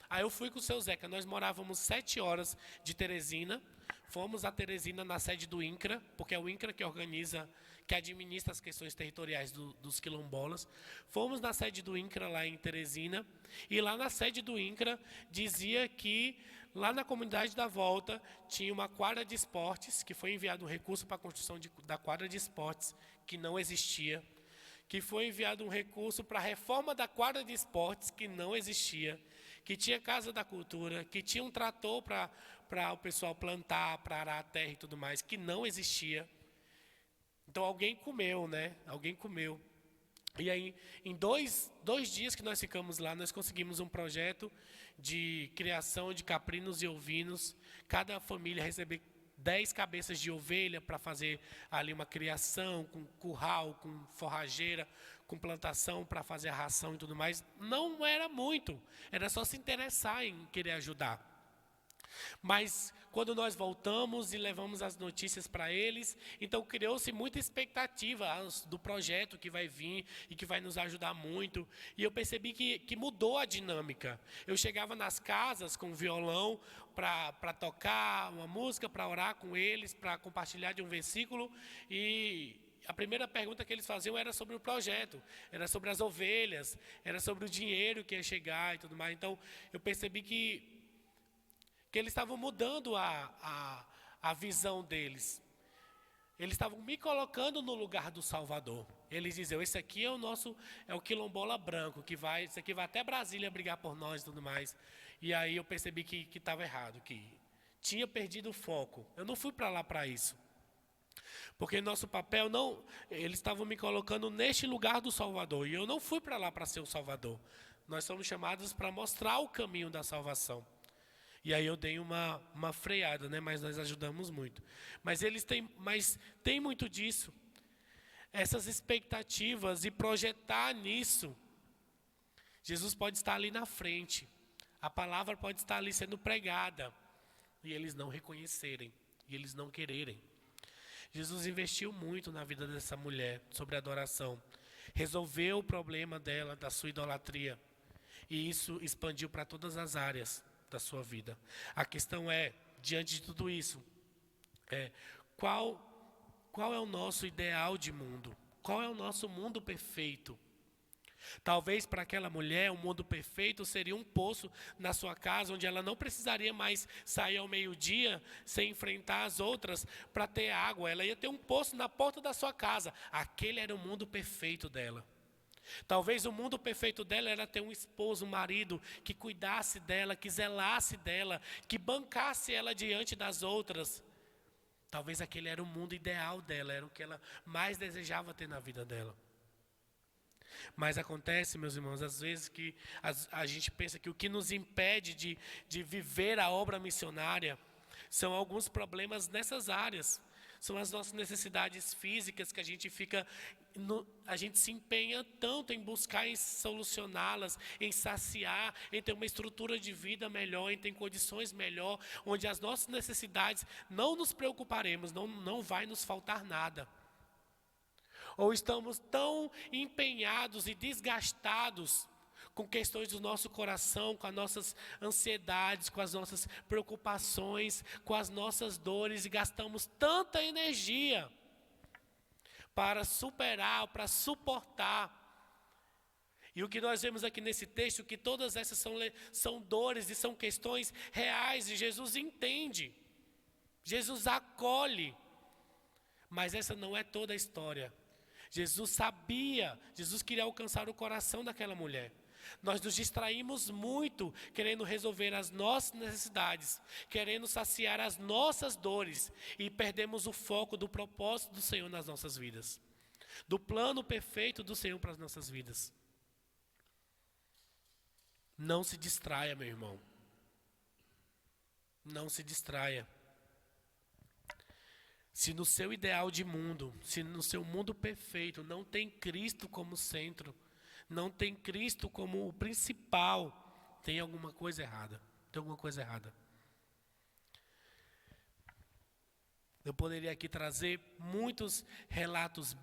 Aí eu fui com o seu Zeca, nós morávamos 7 horas de Teresina. Fomos a Teresina na sede do INCRA, porque é o INCRA que organiza, que administra as questões territoriais dos quilombolas. Fomos na sede do INCRA lá em Teresina, e lá na sede do INCRA dizia que lá na comunidade da volta tinha uma quadra de esportes, que foi enviado um recurso para a construção da quadra de esportes, que não existia, que foi enviado um recurso para a reforma da quadra de esportes, que não existia, que tinha Casa da Cultura, que tinha um trator para o pessoal plantar, para arar a terra e tudo mais, que não existia. Então alguém comeu, né? Alguém comeu. E aí, em dois dias que nós ficamos lá, nós conseguimos um projeto de criação de caprinos e ovinos. Cada família receber 10 cabeças de ovelha para fazer ali uma criação, com curral, com forrageira, com plantação para fazer a ração e tudo mais. Não era muito, era só se interessar em querer ajudar. Mas quando nós voltamos e levamos as notícias para eles, então criou-se muita expectativa do projeto que vai vir e que vai nos ajudar muito. E eu percebi que mudou a dinâmica. Eu chegava nas casas com violão para tocar uma música, para orar com eles, para compartilhar de um versículo, e a primeira pergunta que eles faziam era sobre o projeto, era sobre as ovelhas, era sobre o dinheiro que ia chegar e tudo mais. Então eu percebi que eles estavam mudando a visão deles. Eles estavam me colocando no lugar do Salvador. Eles diziam, esse aqui é o quilombola branco, esse aqui vai até Brasília brigar por nós e tudo mais. E aí eu percebi que estava errado, que tinha perdido o foco. Eu não fui para lá para isso. Porque nosso papel não... Eles estavam me colocando neste lugar do Salvador. E eu não fui para lá para ser o Salvador. Nós somos chamados para mostrar o caminho da salvação. E aí eu dei uma freada, né? Mas nós ajudamos muito. Mas tem muito disso. Essas expectativas e projetar nisso. Jesus pode estar ali na frente, a palavra pode estar ali sendo pregada, e eles não reconhecerem, e eles não quererem. Jesus investiu muito na vida dessa mulher sobre adoração, resolveu o problema dela, da sua idolatria, e isso expandiu para todas as áreas da sua vida. A questão é, diante de tudo isso, qual é o nosso ideal de mundo? Qual é o nosso mundo perfeito? Talvez para aquela mulher, o mundo perfeito seria um poço na sua casa, onde ela não precisaria mais sair ao meio-dia, sem enfrentar as outras, para ter água. Ela ia ter um poço na porta da sua casa. Aquele era o mundo perfeito dela. Talvez o mundo perfeito dela era ter um esposo, um marido, que cuidasse dela, que zelasse dela, que bancasse ela diante das outras. Talvez aquele era o mundo ideal dela, era o que ela mais desejava ter na vida dela. Mas acontece, meus irmãos, às vezes que a gente pensa que o que nos impede de viver a obra missionária são alguns problemas nessas áreas. São as nossas necessidades físicas que a gente a gente se empenha tanto em buscar em solucioná-las, em saciar, em ter uma estrutura de vida melhor, em ter condições melhor, onde as nossas necessidades não nos preocuparemos, não vai nos faltar nada. Ou estamos tão empenhados e desgastados com questões do nosso coração, com as nossas ansiedades, com as nossas preocupações, com as nossas dores, e gastamos tanta energia para superar, para suportar. E o que nós vemos aqui nesse texto, que todas essas são dores e são questões reais, e Jesus entende, Jesus acolhe, mas essa não é toda a história. Jesus sabia, Jesus queria alcançar o coração daquela mulher. Nós nos distraímos muito querendo resolver as nossas necessidades, querendo saciar as nossas dores, e perdemos o foco do propósito do Senhor nas nossas vidas, do plano perfeito do Senhor para as nossas vidas. Não se distraia, meu irmão. Não se distraia. Se no seu ideal de mundo, se no seu mundo perfeito não tem Cristo como centro, não tem Cristo como o principal, tem alguma coisa errada. Tem alguma coisa errada. Eu poderia aqui trazer muitos relatos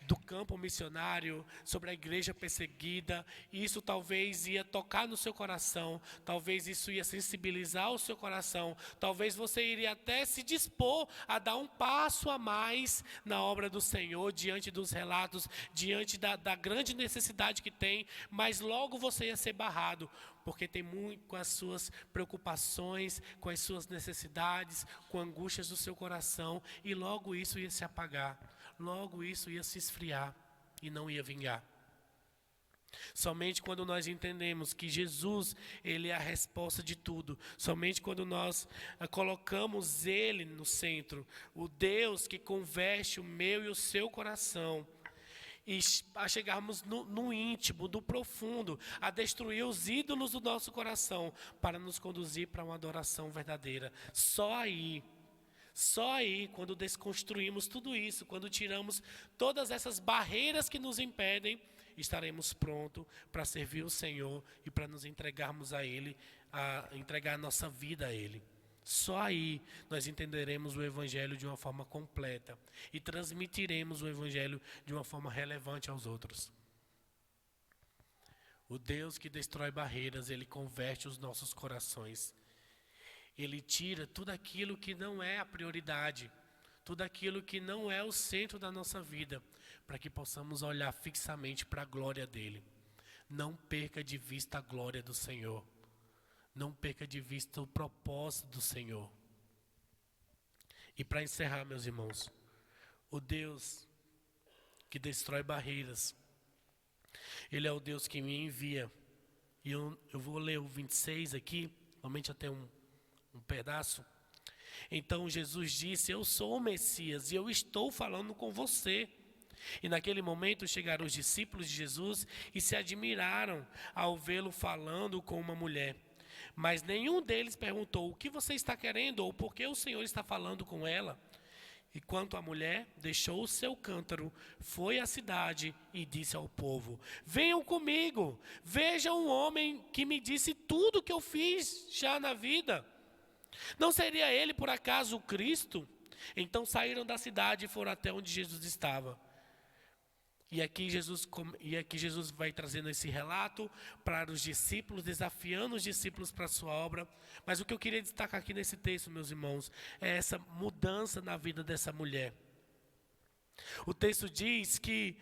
do campo missionário, sobre a igreja perseguida. Isso talvez ia tocar no seu coração, talvez isso ia sensibilizar o seu coração, talvez você iria até se dispor a dar um passo a mais na obra do Senhor, diante dos relatos, diante da grande necessidade que tem, mas logo você ia ser barrado, porque tem muito com as suas preocupações, com as suas necessidades, com angústias do seu coração, e logo isso ia se apagar. Logo isso ia se esfriar e não ia vingar. Somente quando nós entendemos que Jesus, Ele é a resposta de tudo, somente quando nós colocamos Ele no centro, o Deus que converte o meu e o seu coração, e a chegarmos no íntimo, no profundo, a destruir os ídolos do nosso coração, para nos conduzir para uma adoração verdadeira. Só aí, quando desconstruímos tudo isso, quando tiramos todas essas barreiras que nos impedem, estaremos prontos para servir o Senhor e para nos entregarmos a Ele, a entregar a nossa vida a Ele. Só aí nós entenderemos o Evangelho de uma forma completa e transmitiremos o Evangelho de uma forma relevante aos outros. O Deus que destrói barreiras, Ele converte os nossos corações. Ele tira tudo aquilo que não é a prioridade, tudo aquilo que não é o centro da nossa vida, para que possamos olhar fixamente para a glória dEle. Não perca de vista a glória do Senhor. Não perca de vista o propósito do Senhor. E para encerrar, meus irmãos, o Deus que destrói barreiras, Ele é o Deus que me envia. E eu vou ler o 26 aqui, somente até um pedaço. Então Jesus disse: eu sou o Messias e eu estou falando com você. E naquele momento chegaram os discípulos de Jesus e se admiraram ao vê-lo falando com uma mulher. Mas nenhum deles perguntou: o que você está querendo, ou por que o Senhor está falando com ela? Enquanto a mulher deixou o seu cântaro, foi à cidade e disse ao povo: venham comigo, vejam um homem que me disse tudo que eu fiz já na vida. Não seria ele por acaso o Cristo? Então saíram da cidade e foram até onde Jesus estava. E aqui Jesus vai trazendo esse relato para os discípulos, desafiando os discípulos para a sua obra. Mas o que eu queria destacar aqui nesse texto, meus irmãos, é essa mudança na vida dessa mulher. O texto diz que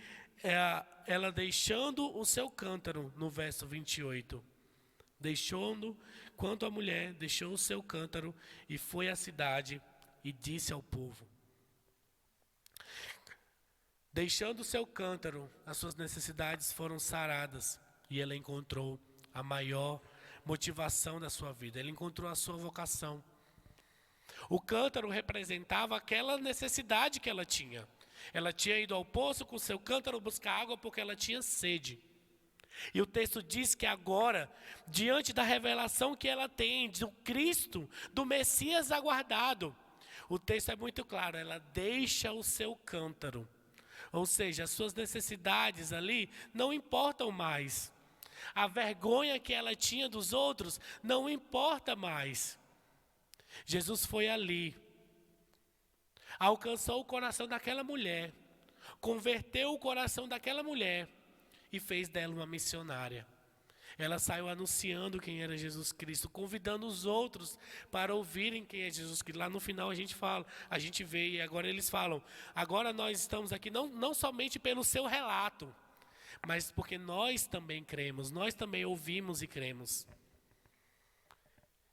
ela deixando o seu cântaro, no verso 28. Quanto a mulher deixou o seu cântaro e foi à cidade e disse ao povo. Deixando o seu cântaro, as suas necessidades foram saradas e ela encontrou a maior motivação da sua vida. Ela encontrou a sua vocação. O cântaro representava aquela necessidade que ela tinha. Ela tinha ido ao poço com o seu cântaro buscar água porque ela tinha sede. E o texto diz que agora, diante da revelação que ela tem do Cristo, do Messias aguardado, o texto é muito claro, ela deixa o seu cântaro. Ou seja, as suas necessidades ali não importam mais. A vergonha que ela tinha dos outros não importa mais. Jesus foi ali, alcançou o coração daquela mulher, converteu o coração daquela mulher e fez dela uma missionária. Ela saiu anunciando quem era Jesus Cristo, convidando os outros para ouvirem quem é Jesus Cristo. Lá no final a gente vê e agora eles falam, agora nós estamos aqui não somente pelo seu relato, mas porque nós também cremos, nós também ouvimos e cremos.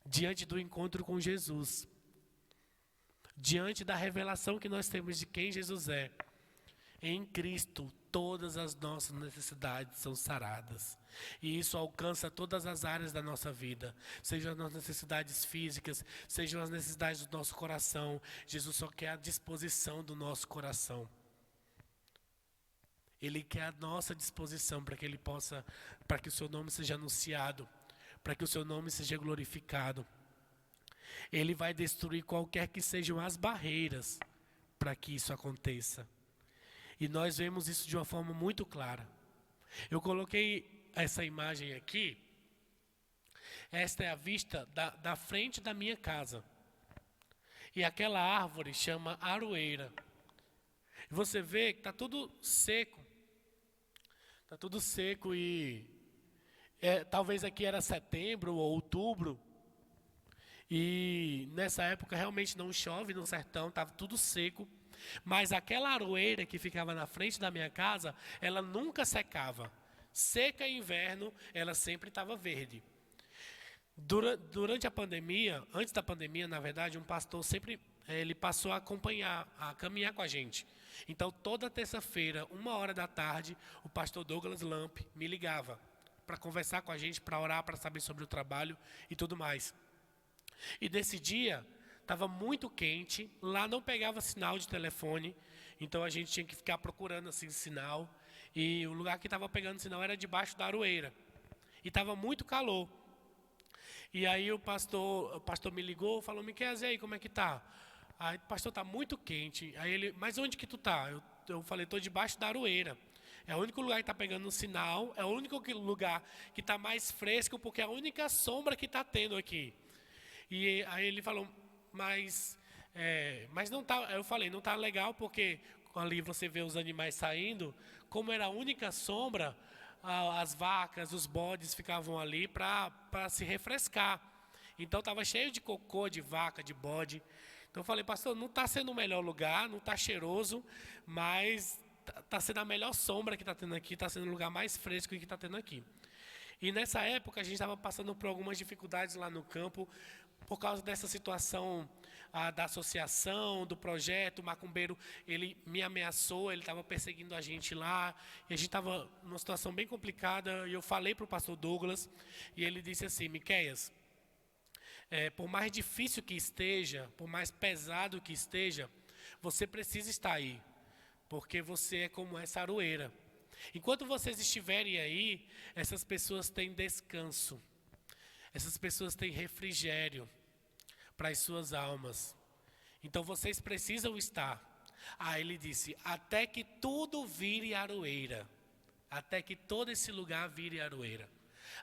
Diante do encontro com Jesus, diante da revelação que nós temos de quem Jesus é, em Cristo, todas as nossas necessidades são saradas. E isso alcança todas as áreas da nossa vida. Sejam as necessidades físicas, sejam as necessidades do nosso coração. Jesus só quer a disposição do nosso coração. Ele quer a nossa disposição para que o seu nome seja anunciado, para que o seu nome seja glorificado. Ele vai destruir qualquer que sejam as barreiras para que isso aconteça. E nós vemos isso de uma forma muito clara. Eu coloquei essa imagem aqui. Esta é a vista da frente da minha casa. E aquela árvore chama aroeira. E você vê que está tudo seco. Está tudo seco e talvez aqui era setembro ou outubro. E nessa época realmente não chove no sertão, estava tudo seco. Mas aquela aroeira que ficava na frente da minha casa, ela nunca secava. Seca em inverno, ela sempre estava verde. Durante a pandemia, antes da pandemia, na verdade, um pastor ele passou a caminhar com a gente. Então, toda terça-feira, 1h da tarde, o pastor Douglas Lamp me ligava para conversar com a gente, para orar, para saber sobre o trabalho e tudo mais. E nesse dia, estava muito quente, lá não pegava sinal de telefone, então a gente tinha que ficar procurando assim sinal. E o lugar que estava pegando sinal era debaixo da aroeira. E estava muito calor. E aí o pastor me ligou, falou, Miquel, e aí, como é que tá? Aí, pastor, está muito quente. Aí ele, mas onde que tu tá? Eu falei, estou debaixo da aroeira. É o único lugar que está pegando sinal, é o único lugar que está mais fresco, porque é a única sombra que está tendo aqui. E aí ele falou, mas não tá, eu falei, não tá legal porque ali você vê os animais saindo, como era a única sombra, as vacas, os bodes ficavam ali para se refrescar. Então estava cheio de cocô, de vaca, de bode. Então eu falei, pastor, não está sendo o melhor lugar, não está cheiroso, mas está sendo a melhor sombra que está tendo aqui, está sendo o lugar mais fresco que está tendo aqui. E nessa época a gente estava passando por algumas dificuldades lá no campo, por causa dessa situação da associação, do projeto. O macumbeiro, ele me ameaçou, ele estava perseguindo a gente lá, e a gente estava numa situação bem complicada, e eu falei para o pastor Douglas, e ele disse assim, Miqueias, por mais difícil que esteja, por mais pesado que esteja, você precisa estar aí, porque você é como essa aroeira. Enquanto vocês estiverem aí, essas pessoas têm descanso, essas pessoas têm refrigério para as suas almas. Então vocês precisam estar. Aí ele disse, até que tudo vire aroeira. Até que todo esse lugar vire aroeira.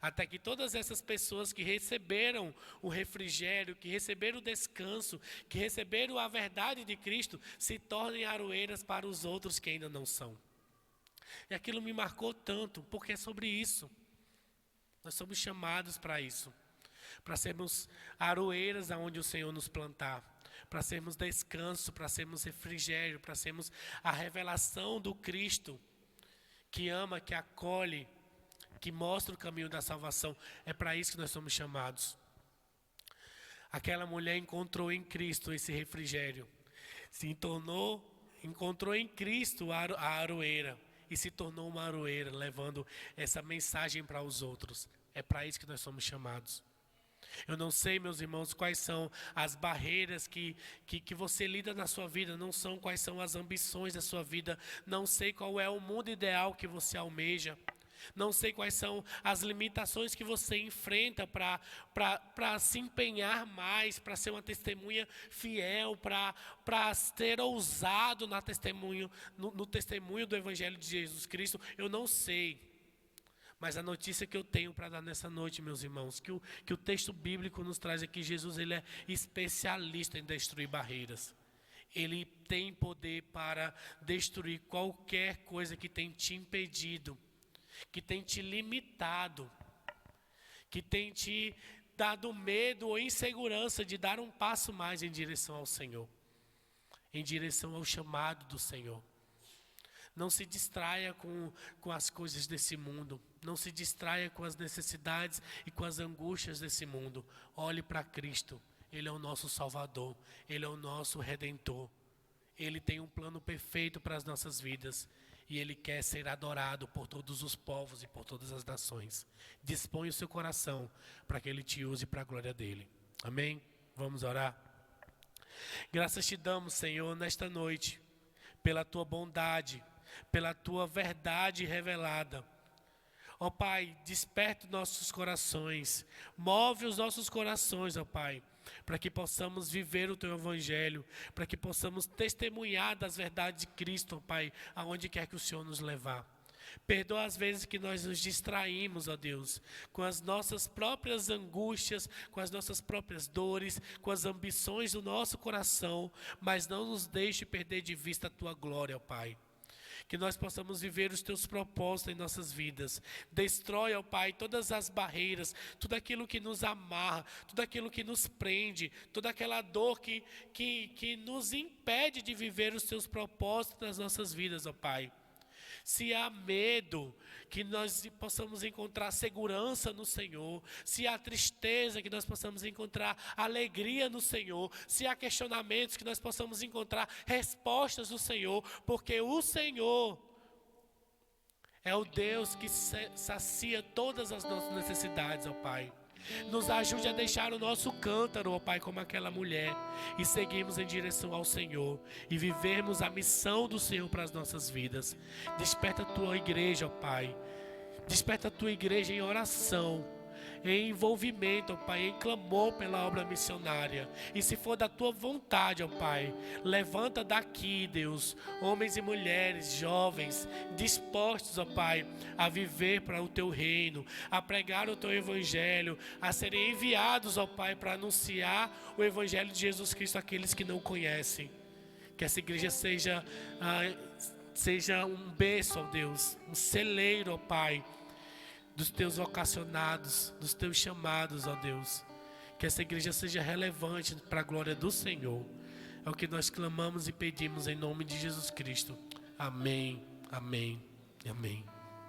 Até que todas essas pessoas que receberam o refrigério, que receberam o descanso, que receberam a verdade de Cristo, se tornem aroeiras para os outros que ainda não são. E aquilo me marcou tanto, porque é sobre isso. Nós somos chamados para isso. Para sermos aroeiras aonde o Senhor nos plantar. Para sermos descanso, para sermos refrigério, para sermos a revelação do Cristo que ama, que acolhe, que mostra o caminho da salvação. É para isso que nós somos chamados. Aquela mulher encontrou em Cristo esse refrigério. Encontrou em Cristo a aroeira. E se tornou uma aroeira, levando essa mensagem para os outros. É para isso que nós somos chamados. Eu não sei, meus irmãos, quais são as barreiras que você lida na sua vida. Não são quais são as ambições da sua vida. Não sei qual é o mundo ideal que você almeja. Não sei quais são as limitações que você enfrenta para se empenhar mais, para ser uma testemunha fiel, para ser ousado no testemunho do Evangelho de Jesus Cristo. Eu não sei. Mas a notícia que eu tenho para dar nessa noite, meus irmãos, que o texto bíblico nos traz é que Jesus ele é especialista em destruir barreiras. Ele tem poder para destruir qualquer coisa que tem te impedido, que tem te limitado, que tem te dado medo ou insegurança de dar um passo mais em direção ao Senhor, em direção ao chamado do Senhor. Não se distraia com as coisas desse mundo. Não se distraia com as necessidades e com as angústias desse mundo. Olhe para Cristo. Ele é o nosso Salvador. Ele é o nosso Redentor. Ele tem um plano perfeito para as nossas vidas. E Ele quer ser adorado por todos os povos e por todas as nações. Dispõe o seu coração para que Ele te use para a glória dEle. Amém? Vamos orar? Graças te damos, Senhor, nesta noite, pela Tua bondade, pela Tua verdade revelada. Ó Pai, desperta os nossos corações, move os nossos corações, ó Pai, para que possamos viver o Teu Evangelho, para que possamos testemunhar das verdades de Cristo, ó Pai, aonde quer que o Senhor nos levar. Perdoa as vezes que nós nos distraímos, ó Deus, com as nossas próprias angústias, com as nossas próprias dores, com as ambições do nosso coração, mas não nos deixe perder de vista a Tua glória, ó Pai. Que nós possamos viver os Teus propósitos em nossas vidas. Destrói, ó Pai, todas as barreiras, tudo aquilo que nos amarra, tudo aquilo que nos prende, toda aquela dor que nos impede de viver os Teus propósitos nas nossas vidas, ó Pai. Se há medo, que nós possamos encontrar segurança no Senhor. Se há tristeza, que nós possamos encontrar alegria no Senhor. Se há questionamentos, que nós possamos encontrar respostas no Senhor. Porque o Senhor é o Deus que sacia todas as nossas necessidades, ó Pai. Nos ajude a deixar o nosso cântaro, ó Pai, como aquela mulher, e seguirmos em direção ao Senhor, e vivermos a missão do Senhor para as nossas vidas. Desperta a Tua igreja, ó Pai. Desperta a Tua igreja em oração, em envolvimento, ó Pai, em clamor pela obra missionária. E se for da Tua vontade, ó Pai, levanta daqui, Deus, homens e mulheres, jovens, dispostos, ó Pai, a viver para o Teu reino, a pregar o Teu Evangelho, a serem enviados, ó Pai, para anunciar o Evangelho de Jesus Cristo àqueles que não conhecem. Que essa igreja seja um berço, ó Deus, um celeiro, ó Pai, dos Teus vocacionados, dos Teus chamados, ó Deus. Que essa igreja seja relevante para a glória do Senhor. É o que nós clamamos e pedimos em nome de Jesus Cristo. Amém, amém e amém.